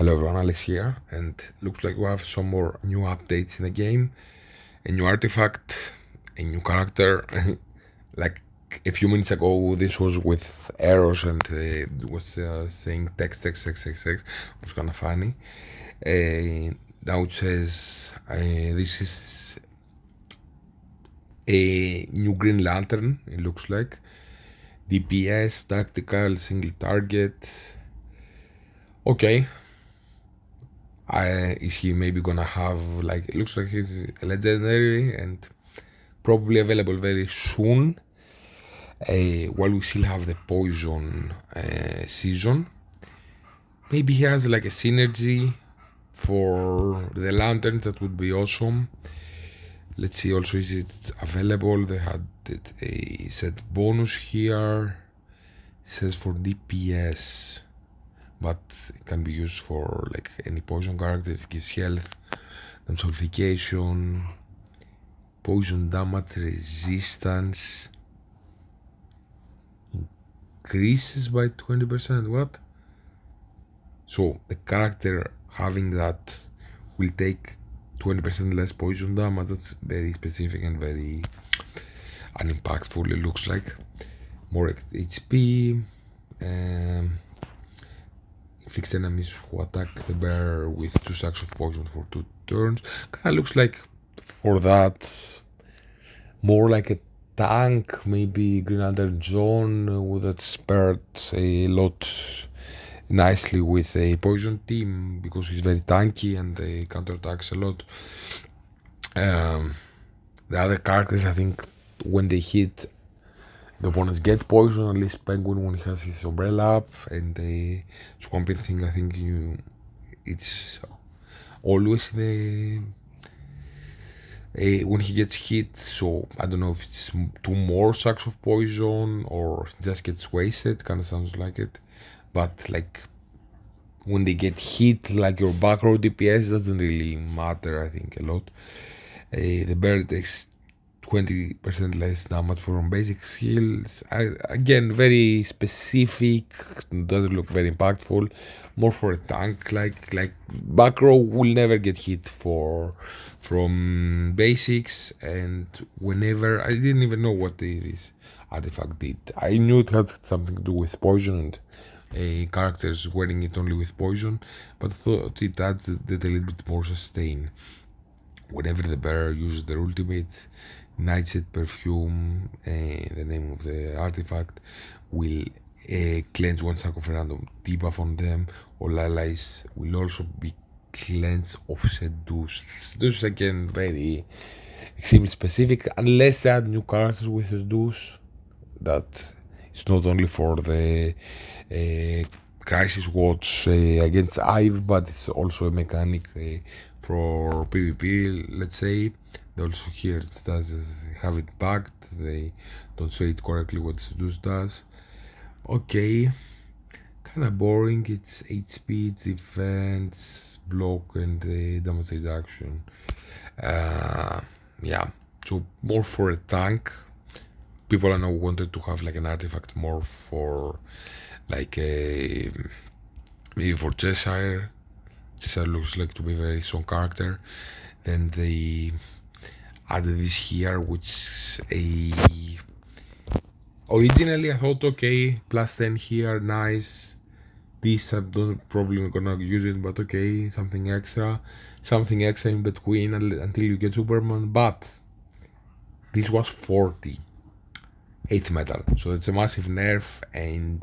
Hello everyone, Alex here, and looks like we have some more new updates in the game. A new artifact, a new character. Like a few minutes ago, this was with arrows and it was saying text. It was kind of funny. Now it says this is a new Green Lantern, it looks like. DPS, tactical, single target. Okay. Is he maybe gonna have, like, it looks like he's a legendary and probably available very soon, while we still have the poison season. Maybe he has like a synergy for the lanterns, that would be awesome. Let's see also, is it available? They had a set bonus here. It says for DPS, but it can be used for like any poison character. It gives health, amplification, poison damage resistance, increases by 20%. What? So the character having that will take 20% less poison damage. That's very specific and very unimpactful, it looks like. More HP. Inflicts enemies who attack the bear with 2 stacks of poison for 2 turns. Kinda looks like, for that, more like a tank, maybe Green Lantern John, that spared a lot nicely with a poison team because he's very tanky and they counterattacks a lot. The other characters, I think, when they hit, the opponents get poison. At least Penguin, when he has his umbrella up, and the Swampy thing, I think it's always when he gets hit. So I don't know if it's 2 more sacks of poison or just gets wasted. Kind of sounds like it, but like when they get hit, like your back row DPS doesn't really matter, I think, a lot. The bear takes 20% less damage from basic skills. Again, very specific, doesn't look very impactful. More for a tank, like back row will never get hit from basics. And whenever, I didn't even know what this artifact did. I knew it had something to do with poison and characters wearing it only with poison, but I thought it adds a little bit more sustain. Whenever the bearer uses their ultimate, Nightshade Perfume, the name of the artifact, will cleanse 1 stack of a random debuff on them. All allies will also be cleansed of Seduce. Seduce, again, very extremely specific, unless they add new characters with Seduce. That it's not only for the Crisis Watch against Ive, but it's also a mechanic for PvP, let's say. They also here it does have it backed. They don't say it correctly what Seduce does. Okay, kind of boring. It's HP, it's defense, block, and damage reduction. Yeah, so more for a tank. People I know wanted to have like an artifact more for like maybe for Cheshire. Cheshire looks like to be a very strong character. Then they added this here, which originally I thought, okay, plus 10 here, nice. This I'm not probably gonna use it, but okay, something extra in between until you get Superman. But this was 40. 8 metal, so it's a massive nerf, and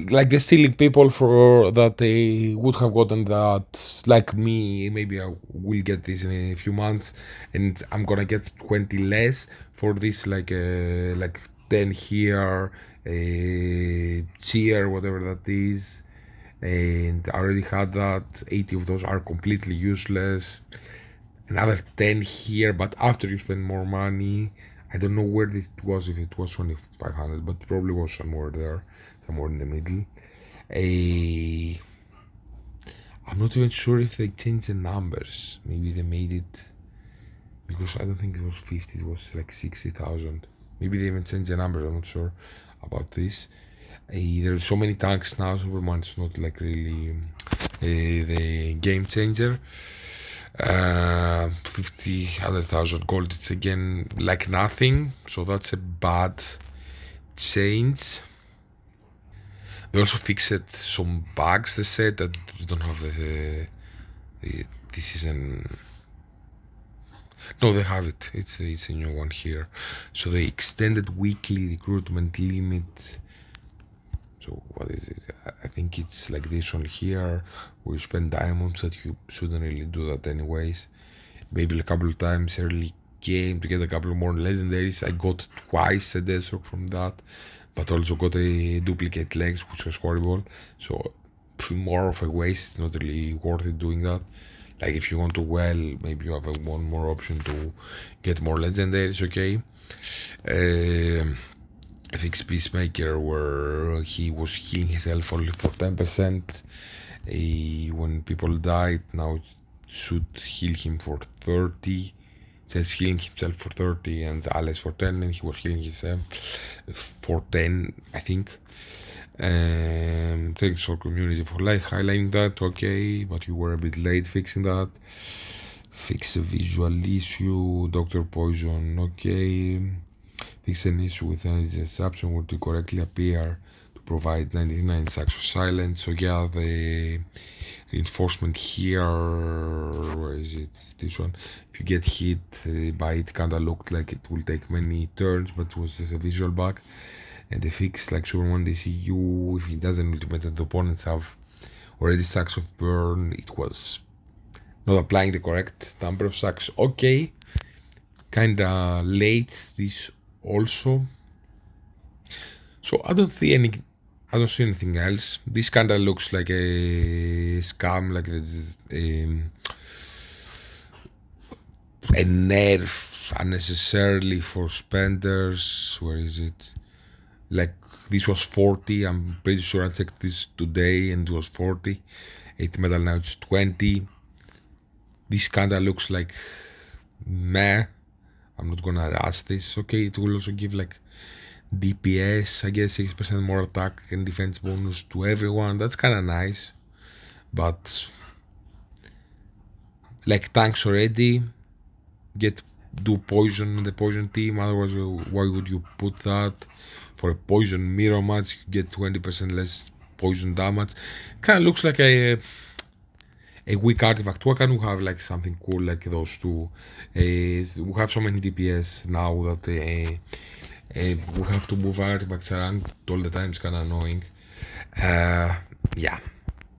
like they're stealing people for that. They would have gotten that, like me, maybe I will get this in a few months and I'm gonna get 20 less for this, like 10 here, cheer, whatever that is, and I already had that. 80 of those are completely useless. Another 10 here, but after you spend more money. I don't know where this was, if it was 2500, but probably was somewhere there, somewhere in the middle. I'm not even sure if they changed the numbers. Maybe they made it, because I don't think it was 50, it was like 60,000. Maybe they even changed the numbers, I'm not sure about this. There's so many tanks now, Superman is not like really the game changer. 50, 100,000 gold, it's again like nothing, so that's a bad change. They also fixed some bugs, they said, that we don't have this is an... No, they have it. It's a new one here. So they extended weekly recruitment limit. So what is it? I think it's like this one here, where you spend diamonds that you shouldn't really do that anyways. Maybe a couple of times early game to get a couple more legendaries. I got twice a desert from that, but also got a duplicate legs, which was horrible. So more of a waste. It's not really worth it doing that. Like if you want to maybe you have one more option to get more legendaries. Okay. I think Peacemaker, where he was healing himself only for 10%. When people died, now it should heal him for 30. It says healing himself for 30 and Alice for 10, and he was healing himself for 10, I think. Thanks for community for highlighting that. Okay, but you were a bit late fixing that. Fix a visual issue. Dr. Poison. Okay. Fix an issue with energy disruption where to correctly appear to provide 99 stacks of silence. So yeah, the reinforcement here, where is it? This one. If you get hit by it, kinda looked like it will take many turns, but it was just a visual bug. And the fix, like Superman, they see you, if he doesn't ultimate and the opponents have already stacks of burn, it was not applying the correct number of stacks. Okay, kinda late this also. So I don't see anything else. This kinda looks like a scam, like a nerf unnecessarily for spenders. Where is it? Like this was 40. I'm pretty sure I checked this today and it was 40. 8 metal, now it's 20. This kinda looks like meh. I'm not gonna rush this. Okay, it will also give like DPS, I guess 6% more attack and defense bonus to everyone. That's kinda nice. But like tanks already do poison in the poison team, otherwise why would you put that? For a poison mirror match you get 20% less poison damage. Kinda looks like a weak artifact. Why can't we have like something cool like those two? We have so many DPS now that we have to move artifacts around all the time. It's kinda annoying. Yeah.